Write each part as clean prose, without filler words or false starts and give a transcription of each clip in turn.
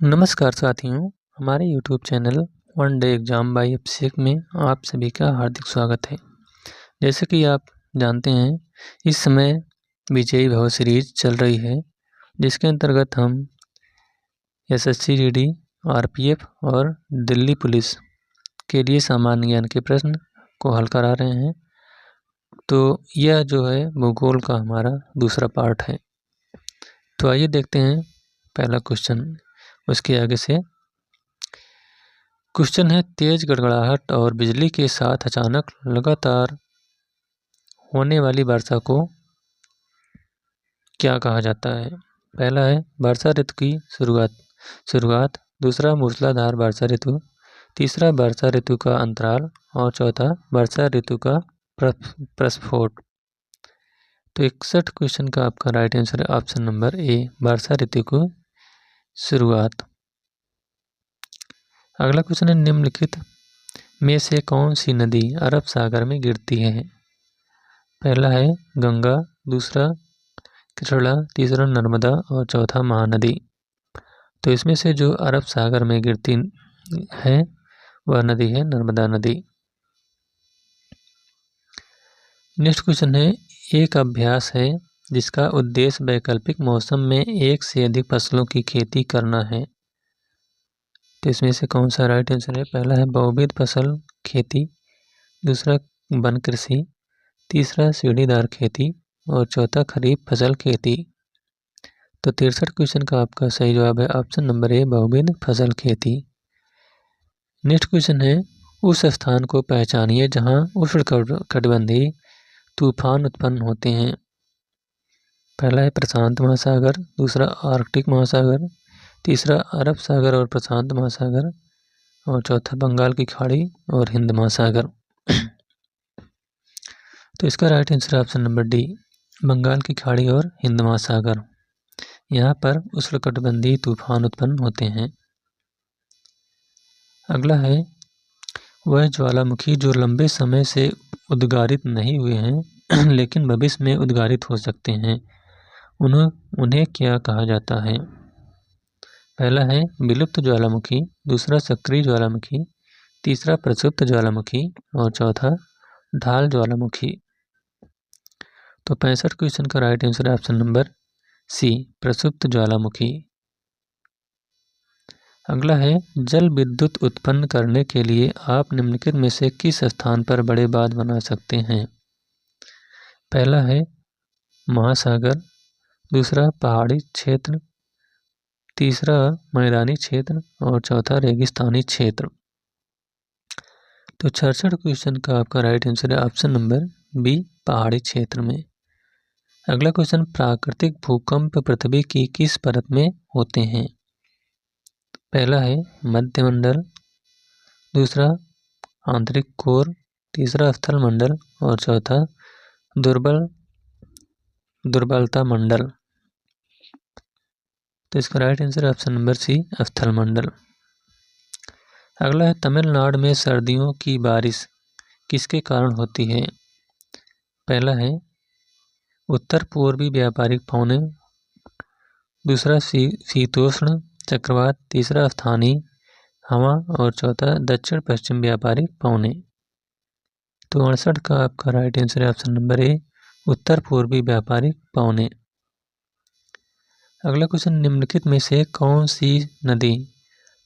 नमस्कार साथियों, हमारे YouTube channel one day exam by Abhishek में आप सभी का हार्दिक स्वागत है। जैसे कि आप जानते हैं, इस समय विजयी भव सीरीज चल रही है, जिसके अंतर्गत हम SSC GD, RPF और दिल्ली पुलिस के लिए सामान्य ज्ञान के प्रश्न को हल करा रहे हैं। तो यह जो है भूगोल का हमारा दूसरा पार्ट है। तो आइए देखते हैं पहला क्वेश्चन। उसके आगे से क्वेश्चन है, तेज गड़गड़ाहट और बिजली के साथ अचानक लगातार होने वाली वर्षा को क्या कहा जाता है। पहला है वर्षा ऋतु की शुरुआत, दूसरा मूसलाधार वर्षा ऋतु, तीसरा वर्षा ऋतु का अंतराल और चौथा वर्षा ऋतु का प्रस्फोट। तो 61 क्वेश्चन का आपका राइट आंसर है ऑप्शन नंबर ए, वर्षा ऋतु की शुरुआत। अगला क्वेश्चन है, निम्नलिखित में से कौन सी नदी अरब सागर में गिरती है। पहला है गंगा, दूसरा कृष्णा, तीसरा नर्मदा और चौथा महानदी। तो इसमें से जो अरब सागर में गिरती है वह नदी है नर्मदा नदी। नेक्स्ट क्वेश्चन है, एक अभ्यास है जिसका उद्देश्य वैकल्पिक मौसम में एक से अधिक फसलों की खेती करना है। तो इसमें से कौन सा राइट आंसर है। पहला है बहुविध फसल खेती, दूसरा वन कृषि, तीसरा सीढ़ीदार खेती और चौथा खरीफ फसल खेती। तो 63 क्वेश्चन का आपका सही जवाब है ऑप्शन नंबर ए, बहुविध फसल खेती। नेक्स्ट क्वेश्चन है, उस स्थान को पहचानिए जहां उष्णकटिबंधीय तूफान उत्पन्न होते हैं। पहला है प्रशांत महासागर, दूसरा आर्कटिक महासागर, तीसरा अरब सागर और प्रशांत महासागर और चौथा बंगाल की खाड़ी और हिंद महासागर। तो इसका right answer option number D, Bengal की खाड़ी और हिंद महासागर। यहाँ पर उष्णकटिबंधीय तूफान उत्पन्न होते हैं। अगला है, वह ज्वालामुखी जो लंबे समय से उद्गारित नहीं हुए हैं लेकिन भविष्य में उद्गारित हो सकते हैं, उन्हें क्या कहा जाता है। पहला है विलुप्त ज्वालामुखी, दूसरा सक्रिय ज्वालामुखी, तीसरा प्रसुप्त ज्वालामुखी और चौथा ढाल ज्वालामुखी। तो 65 क्वेश्चन का राइट आंसर है ऑप्शन नंबर सी, प्रसुप्त ज्वालामुखी। अगला है, जल विद्युत उत्पन्न करने के लिए आप निम्नलिखित में से किस स्थान पर बड़े बांध बना सकते हैं। पहला है महासागर, दूसरा पहाड़ी क्षेत्र, तीसरा मैदानी क्षेत्र और चौथा रेगिस्तानी क्षेत्र। तो 66 क्वेश्चन का आपका राइट आंसर है ऑप्शन नंबर बी, पहाड़ी क्षेत्र में। अगला क्वेश्चन, प्राकृतिक भूकंप पृथ्वी की किस परत में होते हैं। पहला है मध्यमंडल, दूसरा आंतरिक कोर, तीसरा स्थल मंडल और चौथा दुर्बलता मंडल। तो इसका right answer option number C, स्थल मंडल। अगला है, तमिलनाडु में सर्दियों की बारिश किसके कारण होती है। पहला है उत्तर पूर्वी व्यापारिक पवने, दूसरा शीतोष्ण चक्रवात, तीसरा स्थानीय हवा और चौथा दक्षिण पश्चिम व्यापारिक पवने। तो 68 का आपका राइट आंसर है ऑप्शन नंबर ए, उत्तर पूर्वी व्यापारिक पवने। अगला क्वेश्चन, निम्नलिखित में से कौन सी नदी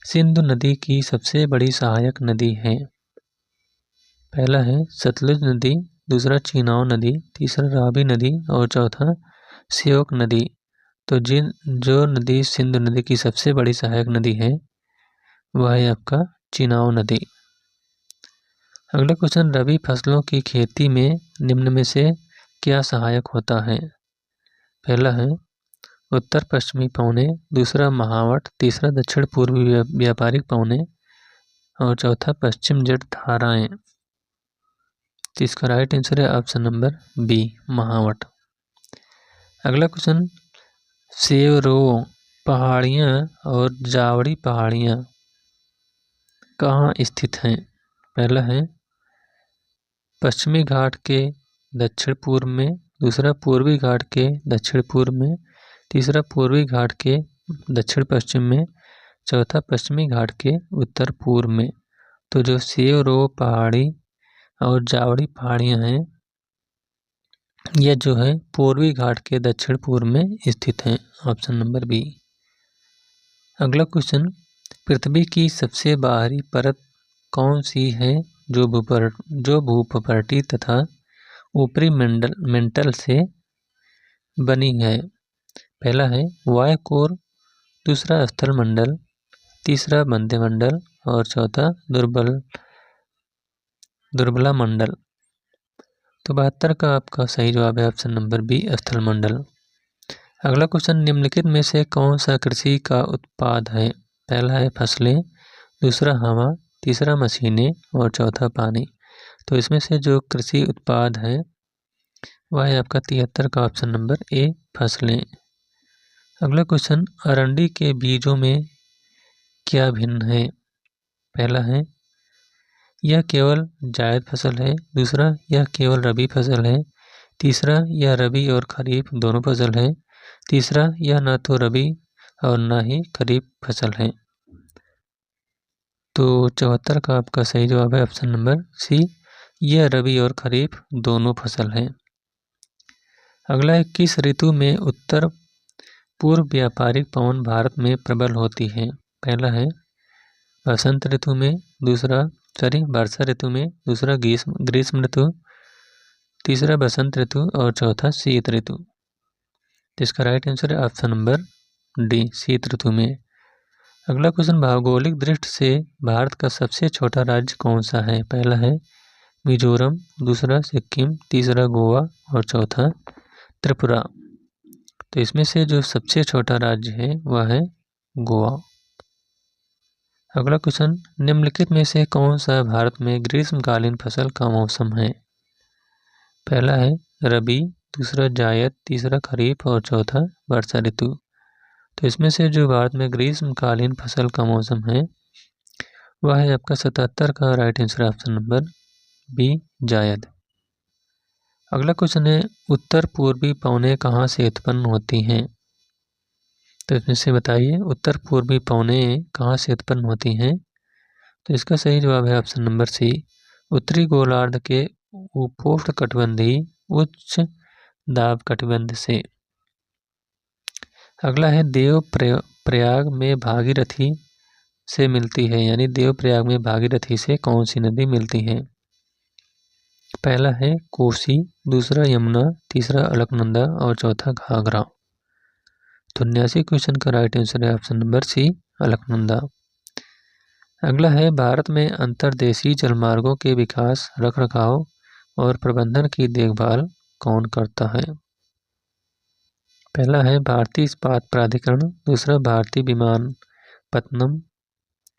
सिंधु नदी की सबसे बड़ी सहायक नदी है। पहला है सतलुज नदी, दूसरा चिनाब नदी, तीसरा रावी नदी और चौथा श्योक नदी। तो जो नदी सिंधु नदी की सबसे बड़ी सहायक नदी है वह है आपका चिनाब नदी। अगला क्वेश्चन, रबी फसलों की खेती में निम्न में से क्या सहायक होता है। पहला है उत्तर पश्चिमी पवने, दूसरा महावट, तीसरा दक्षिण पूर्वी व्यापारिक पवने और चौथा पश्चिम जट धाराएं। तो इसका राइट आंसर है ऑप्शन नंबर बी, महावट। अगला क्वेश्चन, सेवरो पहाड़ियाँ और जावड़ी पहाड़ियाँ कहाँ स्थित हैं। पहला है पश्चिमी घाट के दक्षिण पूर्व में, दूसरा पूर्वी घाट के दक्षिण पूर्व में, तीसरा पूर्वी घाट के दक्षिण पश्चिम में, चौथा पश्चिमी घाट के उत्तर पूर्व में। तो जो सेवरो पहाड़ी और जावड़ी पहाड़ियाँ हैं यह जो है पूर्वी घाट के दक्षिण पूर्व में स्थित हैं। Option number B. अगला क्वेश्चन, पृथ्वी की सबसे बाहरी परत कौन सी है जो भूपर्टी तथा ऊपरी मेंटल से बनी है? पहला है वायुकोर, दूसरा स्थल मंडल, तीसरा मध्य मंडल और चौथा दुर्बला मंडल। तो 72 का आपका सही जवाब है ऑप्शन नंबर बी, स्थल मंडल। अगला क्वेश्चन, निम्नलिखित में से कौन सा कृषि का उत्पाद है? पहला है फसलें, दूसरा हवा, तीसरा मशीनें और चौथा पानी। तो इसमें से जो कृषि उत्पाद है वह है आपका 73 का ऑप्शन नंबर ए, फसलें। अगला क्वेश्चन, अरंडी के बीजों में क्या भिन्न है? पहला है यह केवल जायद फसल है, दूसरा यह केवल रबी फसल है, तीसरा यह रबी और खरीफ दोनों फसल है, तीसरा यह न तो रबी और न ही खरीफ फसल है। तो 74 का आपका सही जवाब है ऑप्शन नंबर सी, यह रबी और खरीफ दोनों फसल है। अगला है किस ऋतु में उत्तर पूर्व व्यापारिक पवन भारत में प्रबल होती है? पहला है बसंत ऋतु में, वर्षा ऋतु में, दूसरा ग्रीष्म ऋतु, तीसरा बसंत ऋतु और चौथा शीत ऋतु। तो इसका राइट आंसर है ऑप्शन नंबर डी, शीत ऋतु में। अगला क्वेश्चन, भौगोलिक दृष्टि से भारत का सबसे छोटा राज्य कौन सा है? पहला है मिजोरम, दूसरा सिक्किम, तीसरा गोवा और चौथा त्रिपुरा। तो इसमें से जो सबसे छोटा राज्य है वह है गोवा। अगला क्वेश्चन, निम्नलिखित में से कौन सा भारत में ग्रीष्मकालीन फसल का मौसम है? पहला है रबी, दूसरा जायद, तीसरा खरीफ और चौथा वर्षा ऋतु। तो इसमें से जो भारत में ग्रीष्मकालीन फसल का मौसम है वह है आपका 77 का right answer option number B, जायद। अगला क्वेश्चन है, उत्तर पूर्वी पवनें कहाँ से उत्पन्न होती हैं? तो इसमें से बताइए उत्तर पूर्वी पवनें कहाँ से उत्पन्न होती हैं? तो इसका सही जवाब है ऑप्शन नंबर सी, उत्तरी गोलार्ध के उपोष्णकटिबंधीय उच्च दाब कटिबंध से। अगला है देव प्रयाग में भागीरथी से मिलती है, यानी देव प्रयाग में भागीरथी से कौन सी नदी मिलती है? पहला है कोसी, दूसरा यमुना, तीसरा अलकनंदा और चौथा घाघरा। तो 79 क्वेश्चन का राइट आंसर है ऑप्शन नंबर सी, अलकनंदा। अगला है भारत में अंतर्देशीय जलमार्गों के विकास, रखरखाव और प्रबंधन की देखभाल कौन करता है? पहला है भारतीय इस्पात प्राधिकरण, दूसरा भारतीय विमानपत्तनम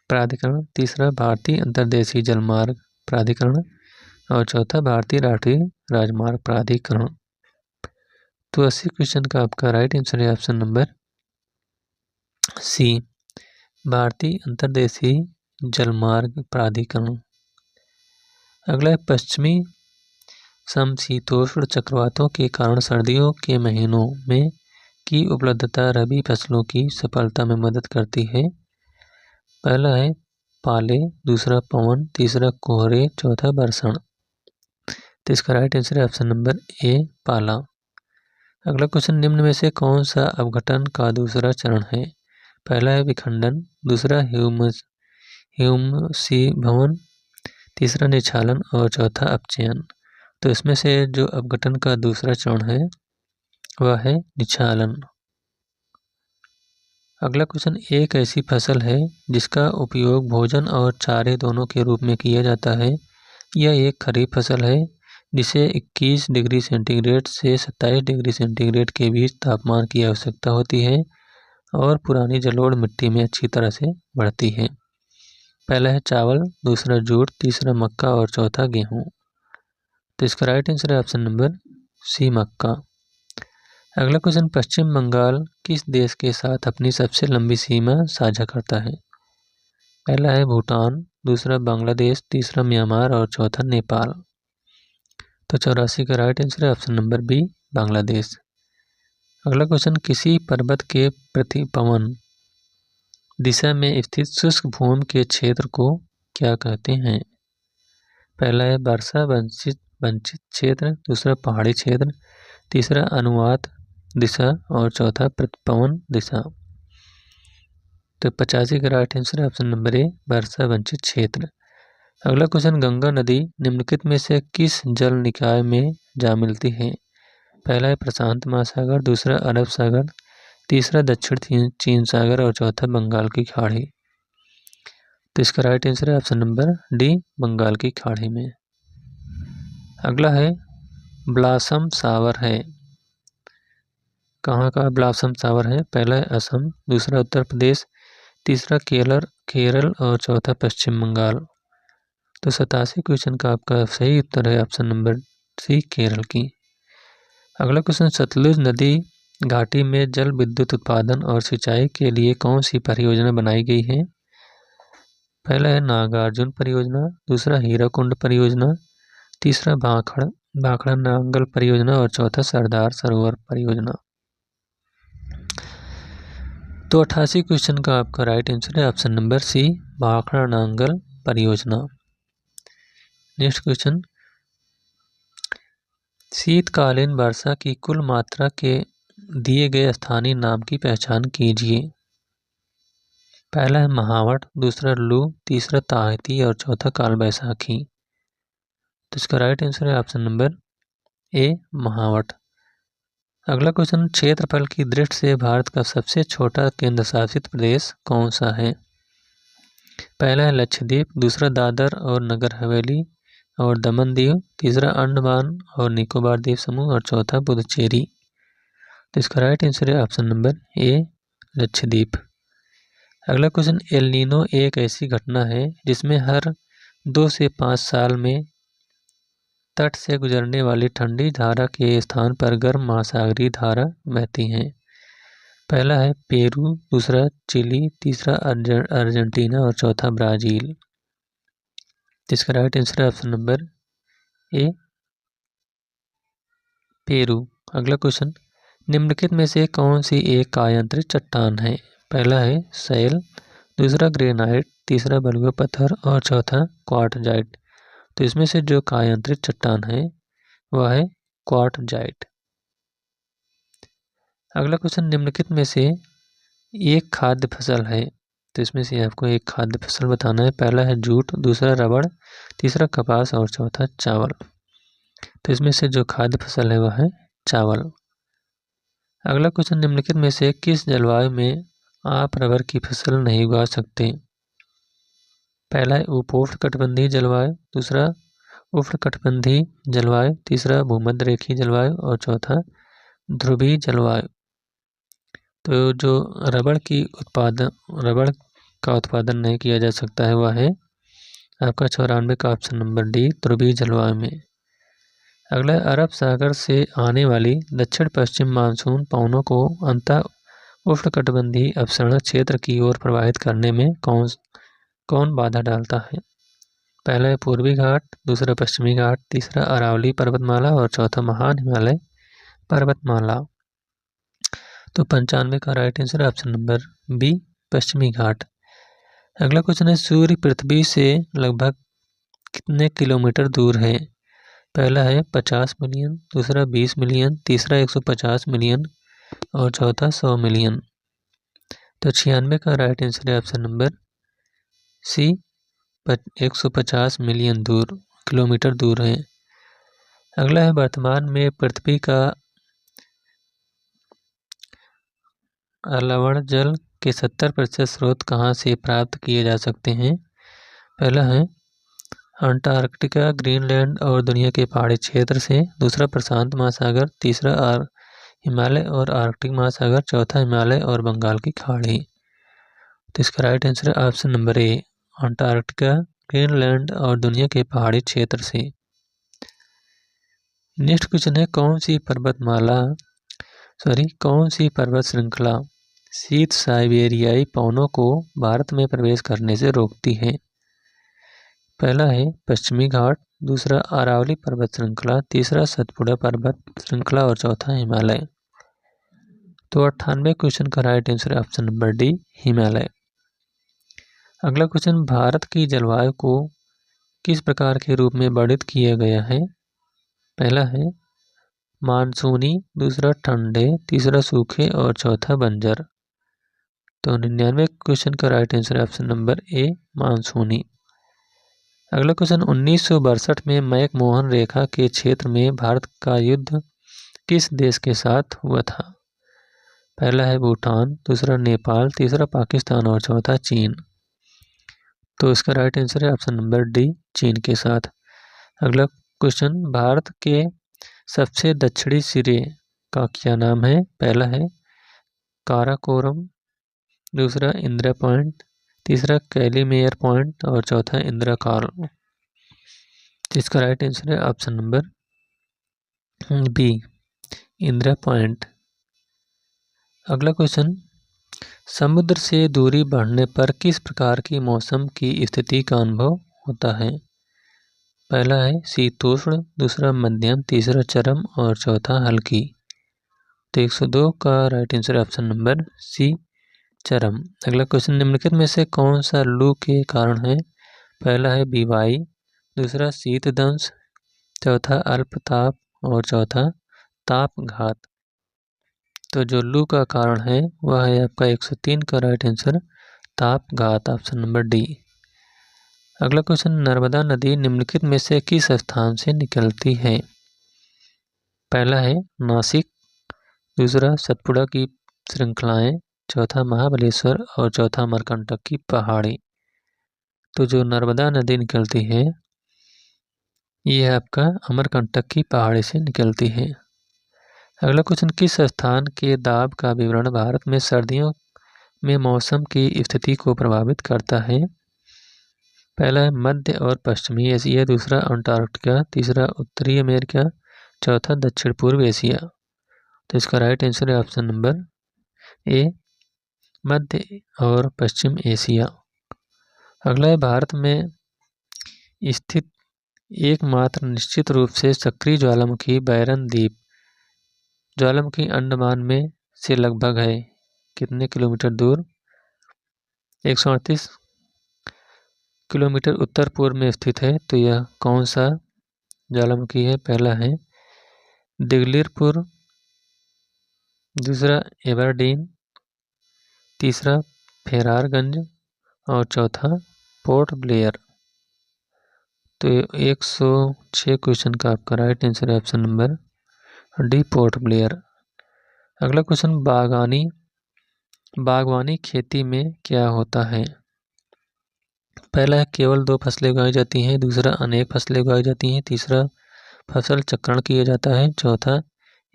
प्राधिकरण, तीसरा भारतीय अंतर्देशीय जलमार्ग प्राधिकरण और चौथा भारतीय राष्ट्रीय राजमार्ग प्राधिकरण। तो 80 क्वेश्चन का आपका राइट आंसर है ऑप्शन नंबर सी, भारतीय अंतर्देशीय जलमार्ग प्राधिकरण। अगला है पश्चिमी समशीतोष्ण चक्रवातों के कारण सर्दियों के महीनों में की उपलब्धता रबी फसलों की सफलता में मदद करती है। पहला है पाले, दूसरा पवन, तीसरा कोहरे, चौथा बरसात। तो इसका राइट आंसर है ऑप्शन नंबर ए, पाला। अगला क्वेश्चन, निम्न में से कौन सा अपघटन का दूसरा चरण है? पहला है विखंडन, दूसरा ह्यूमसीभवन, तीसरा निक्षालन और चौथा अपचयन। तो इसमें से जो अपघटन का दूसरा चरण है वह है निक्षालन। अगला क्वेश्चन, एक ऐसी फसल है जिसका उपयोग भोजन और चारे दोनों के रूप में किया जाता है। यह एक खरीफ फसल है जिसे 21 डिग्री सेंटीग्रेड से 27 डिग्री सेंटीग्रेड के बीच तापमान की आवश्यकता होती है और पुरानी जलोढ़ मिट्टी में अच्छी तरह से बढ़ती है। पहला है चावल, दूसरा जूट, तीसरा मक्का और चौथा गेहूँ। तो इसका राइट आंसर है ऑप्शन नंबर सी, मक्का। अगला क्वेश्चन, पश्चिम बंगाल किस देश के साथ अपनी सबसे लंबी सीमा साझा करता है? पहला है भूटान, दूसरा बांग्लादेश, तीसरा म्यांमार और चौथा नेपाल। तो 84 का राइट आंसर है ऑप्शन नंबर बी, बांग्लादेश। अगला क्वेश्चन, किसी पर्वत के प्रतिपवन दिशा में स्थित शुष्क भूमि के क्षेत्र को क्या कहते हैं? पहला है वर्षा वंचित क्षेत्र, दूसरा पहाड़ी क्षेत्र, तीसरा अनुवात दिशा और चौथा प्रतिपवन दिशा। तो 85 का राइट आंसर है ऑप्शन नंबर ए, वर्षा वंचित क्षेत्र। अगला क्वेश्चन, गंगा नदी निम्नलिखित में से किस जल निकाय में जा मिलती है? पहला है प्रशांत महासागर, दूसरा अरब सागर, तीसरा दक्षिण चीन सागर और चौथा बंगाल की खाड़ी। तो इसका राइट आंसर है ऑप्शन नंबर डी, बंगाल की खाड़ी में। अगला है ब्लॉसम सावर है, कहाँ का ब्लॉसम सावर है? पहला है असम, दूसरा उत्तर प्रदेश, तीसरा केरल और चौथा पश्चिम बंगाल। तो 87 क्वेश्चन का आपका सही उत्तर है ऑप्शन नंबर सी, केरल की। अगला क्वेश्चन, सतलुज नदी घाटी में जल विद्युत उत्पादन और सिंचाई के लिए कौन सी परियोजना बनाई गई है? पहला है नागार्जुन परियोजना, दूसरा हीराकुंड परियोजना, तीसरा भाखड़ा नांगल परियोजना और चौथा सरदार सरोवर परियोजना। तो 88 क्वेश्चन का आपका राइट आंसर है option number C, Bhakra Nangal परियोजना। नेक्स्ट क्वेश्चन, शीतकालीन वर्षा की कुल मात्रा के दिए गए स्थानीय नाम की पहचान कीजिए। पहला है महावट, दूसरा लू, तीसरा ताहिती और चौथा काल बैसाखी। तो इसका राइट आंसर है ऑप्शन नंबर ए, महावट। अगला क्वेश्चन, क्षेत्रफल की दृष्टि से भारत का सबसे छोटा केंद्र शासित प्रदेश कौन सा है? पहला है लक्षद्वीप, दूसरा दादर और नगर हवेली और दमन दीव, तीसरा अंडमान और निकोबार द्वीप समूह और चौथा पुदुचेरी। तो इसका राइट आंसर है ऑप्शन नंबर ए, लक्षद्वीप। अगला क्वेश्चन, एल नीनो एक ऐसी घटना है जिसमें हर 2 से 5 साल में तट से गुजरने वाली ठंडी धारा के स्थान पर गर्म महासागरीय धारा बहती हैं। पहला है पेरू, दूसरा चिली, तीसरा अर्जेंटीना और चौथा ब्राज़ील। जिसका राइट आंसर है ऑप्शन नंबर ए, पेरू। अगला क्वेश्चन, निम्नलिखित में से कौन सी एक कायांतरित चट्टान है? पहला है शैल, दूसरा ग्रेनाइट, तीसरा बलुआ पत्थर और चौथा क्वार्टजाइट। तो इसमें से जो कायांतरित चट्टान है वह है क्वार्टजाइट। अगला क्वेश्चन, निम्नलिखित में से एक खाद्य फसल है, तो इसमें से आपको एक खाद्य फसल बताना है। पहला है जूट, दूसरा रबड़, तीसरा कपास और चौथा चावल। तो इसमें से जो खाद्य फसल है वह है चावल। अगला क्वेश्चन, निम्नलिखित में से किस जलवायु में आप रबर की फसल नहीं उगा सकते? पहला है उपोष्णकटिबंधीय जलवायु, दूसरा उष्णकटिबंधीय जलवायु, तीसरा भूमध्य रेखीय जलवायु और चौथा ध्रुवीय जलवायु। तो जो रबड़ का उत्पादन नहीं किया जा सकता है वह है आपका 94 का ऑप्शन नंबर डी, ध्रुवीय जलवायु में। अगला, अरब सागर से आने वाली दक्षिण पश्चिम मानसून पवनों को अंतः उष्णकटिबंधीय अपसरण क्षेत्र की ओर प्रवाहित करने में कौन बाधा डालता है? पहला है पूर्वी घाट, दूसरा पश्चिमी घाट, तीसरा अरावली पर्वतमाला और चौथा महान हिमालय पर्वतमाला। तो 95 का right answer option number B, पश्चिमी घाट। अगला क्वेश्चन है, सूर्य पृथ्वी से लगभग कितने किलोमीटर दूर है? पहला है 50 मिलियन, दूसरा 20 मिलियन, तीसरा 150 मिलियन और चौथा 100 मिलियन। तो 96 का राइट आंसर है option number C, 150 million kilometre दूर है। अगला है, वर्तमान में पृथ्वी का लवण जल के 70% स्रोत कहाँ से प्राप्त किए जा सकते हैं? पहला है अंटार्कटिका, ग्रीनलैंड और दुनिया के पहाड़ी क्षेत्र से, दूसरा प्रशांत महासागर, तीसरा हिमालय और आर्कटिक महासागर, चौथा हिमालय और बंगाल की खाड़ी। तो इसका राइट आंसर है option number A, Antarctica, Greenland और दुनिया के पहाड़ी क्षेत्र से। नेक्स्ट क्वेश्चन है, कौन सी पर्वत श्रृंखला शीत साइबेरियाई पवनों को भारत में प्रवेश करने से रोकती है? पहला है पश्चिमी घाट, दूसरा अरावली पर्वत श्रृंखला, तीसरा सतपुड़ा पर्वत श्रृंखला और चौथा हिमालय। तो 98 क्वेश्चन का राइट आंसर है ऑप्शन नंबर डी, हिमालय। अगला क्वेश्चन, भारत की जलवायु को किस प्रकार के रूप में वर्णित किया गया है? पहला है मानसूनी, दूसरा ठंडे, तीसरा सूखे और चौथा बंजर। तो 99 क्वेश्चन का राइट आंसर है ऑप्शन नंबर ए, मानसूनी। अगला क्वेश्चन, 1962 में मैकमोहन रेखा के क्षेत्र में भारत का युद्ध किस देश के साथ हुआ था? पहला है भूटान, दूसरा नेपाल, तीसरा पाकिस्तान और चौथा चीन। तो इसका राइट आंसर है ऑप्शन नंबर डी, चीन के साथ। अगला क्वेश्चन, भारत के सबसे दक्षिणी सिरे का क्या नाम है? पहला है काराकोरम, दूसरा इंदिरा पॉइंट, तीसरा कैलीमेयर पॉइंट और चौथा इंदिरा कॉल। इसका राइट आंसर है option number B, Indira point. अगला क्वेश्चन, समुद्र से दूरी बढ़ने पर किस प्रकार की मौसम की स्थिति का अनुभव होता है? पहला है शीतोष्ण, दूसरा मध्यम, तीसरा चरम और चौथा हल्की। तो 102 का right answer option number C, चरम। अगला क्वेश्चन, निम्नलिखित में से कौन सा लू के कारण है? पहला है बीवाई, दूसरा शीतदंश, चौथा अल्पताप और चौथा तापघात। तो जो लू का कारण है वह है आपका 103 का राइट आंसर, तापघात, ऑप्शन नंबर डी। अगला क्वेश्चन, नर्मदा नदी निम्नलिखित में से किस स्थान से निकलती है? पहला है नासिक, दूसरा सतपुड़ा की श्रृंखलाएं, चौथा महाबलेश्वर और चौथा अमरकंटक की पहाड़ी। तो जो नर्मदा नदी निकलती है यह आपका अमरकंटक की पहाड़ी से निकलती है। अगला क्वेश्चन, किस स्थान के दाब का विवरण भारत में सर्दियों में मौसम की स्थिति को प्रभावित करता है? पहला है मध्य और पश्चिमी एशिया, दूसरा अंटार्कटिका, तीसरा उत्तरी अमेरिका, चौथा दक्षिण पूर्व एशिया। तो इसका राइट आंसर है ऑप्शन नंबर ए, मध्य और पश्चिम एशिया। अगला है भारत में स्थित एकमात्र निश्चित रूप से सक्रिय ज्वालामुखी बैरन द्वीप ज्वालामुखी अंडमान में से लगभग है कितने किलोमीटर दूर? 138 किलोमीटर उत्तर पूर्व में स्थित है। तो यह कौन सा ज्वालामुखी है? पहला है दिगलिरपुर, दूसरा एबरडीन, तीसरा फेरारगंज और चौथा पोर्ट ब्लेयर। तो 106 क्वेश्चन का आपका राइट आंसर है option number D, port Blair. अगला क्वेश्चन, बागवानी खेती में क्या होता है? पहला है केवल 2 फसलें उगाई जाती हैं, दूसरा अनेक फसलें उगाई जाती हैं, तीसरा फसल चक्रण किया जाता है, चौथा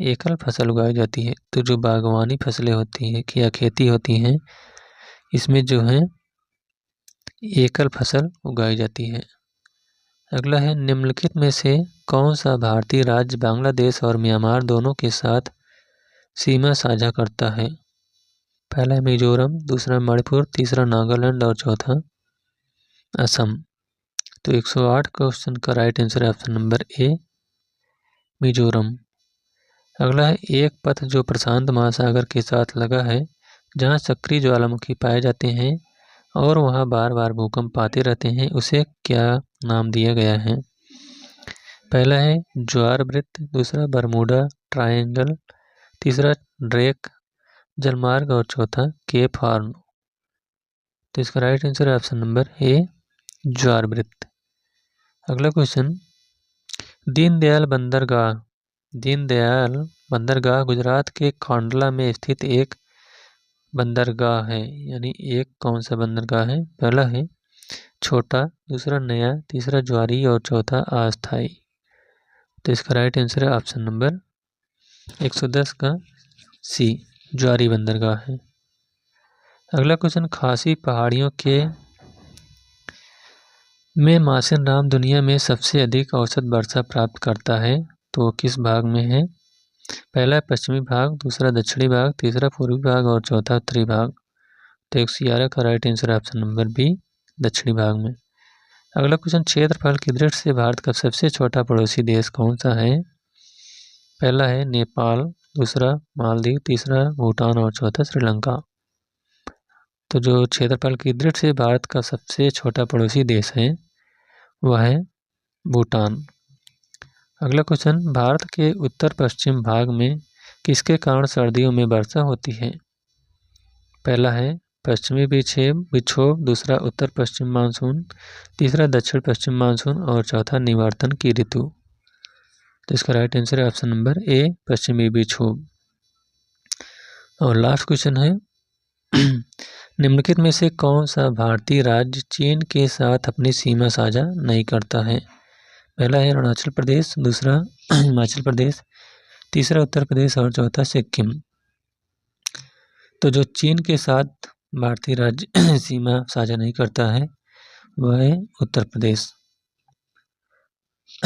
एकल फसल उगाई जाती है। तो जो बागवानी फसलें होती हैं या खेती होती हैं इसमें जो है एकल फसल उगाई जाती है। अगला है निम्नलिखित में से कौन सा भारतीय राज्य बांग्लादेश और म्यांमार दोनों के साथ सीमा साझा करता है? पहला है मिजोरम, दूसरा मणिपुर, तीसरा नागालैंड और चौथा असम। तो 108 क्वेश्चन का राइट आंसर है ऑप्शन नंबर ए, मिजोरम। अगला है एक पथ जो प्रशांत महासागर के साथ लगा है जहाँ सक्रिय ज्वालामुखी पाए जाते हैं और वहाँ बार बार भूकंप आते रहते हैं, उसे क्या नाम दिया गया है? पहला है ज्वार वृत्त, दूसरा बरमूडा ट्रायंगल, तीसरा ड्रेक जलमार्ग और चौथा केप हॉर्न। तो इसका राइट आंसर है ऑप्शन नंबर ए, ज्वार वृत्त। अगला क्वेश्चन, दीनदयाल बंदरगाह गुजरात के खांडला में स्थित एक बंदरगाह है, यानी एक कौन सा बंदरगाह है? पहला है छोटा, दूसरा नया, तीसरा ज्वारी और चौथा अस्थाई। तो इसका राइट आंसर है ऑप्शन नंबर 110 का सी, ज्वारी बंदरगाह है। अगला क्वेश्चन, खासी पहाड़ियों के में मासिन राम दुनिया में सबसे अधिक औसत वर्षा प्राप्त करता है, तो किस भाग में है? पहला पश्चिमी भाग, दूसरा दक्षिणी भाग, तीसरा पूर्वी भाग और चौथा उत्तरी भाग। तो 111 का right answer option number B, दक्षिणी भाग में। अगला क्वेश्चन, क्षेत्रफल की दृष्टि से भारत का सबसे छोटा पड़ोसी देश कौन सा है? पहला है नेपाल, दूसरा मालदीव, तीसरा भूटान और चौथा श्रीलंका। तो जो क्षेत्रफल की दृष्टि से भारत का सबसे छोटा पड़ोसी देश है वह है भूटान। अगला क्वेश्चन, भारत के उत्तर पश्चिम भाग में किसके कारण सर्दियों में वर्षा होती है? पहला है पश्चिमी विक्षोभ, दूसरा उत्तर पश्चिम मानसून, तीसरा दक्षिण पश्चिम मानसून और चौथा निवर्तन की ऋतु। तो इसका राइट आंसर है ऑप्शन नंबर ए, पश्चिमी विक्षोभ। और लास्ट क्वेश्चन है निम्नलिखित में से कौन सा भारतीय राज्य चीन के साथ अपनी सीमा साझा नहीं करता है? पहला है अरुणाचल प्रदेश, दूसरा हिमाचल प्रदेश, तीसरा उत्तर प्रदेश और चौथा सिक्किम। तो जो चीन के साथ भारतीय राज्य सीमा साझा नहीं करता है वह है उत्तर प्रदेश।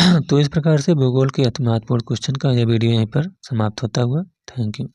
तो इस प्रकार से भूगोल के अति महत्वपूर्ण क्वेश्चन का यह वीडियो यहीं पर समाप्त होता हुआ। Thank you.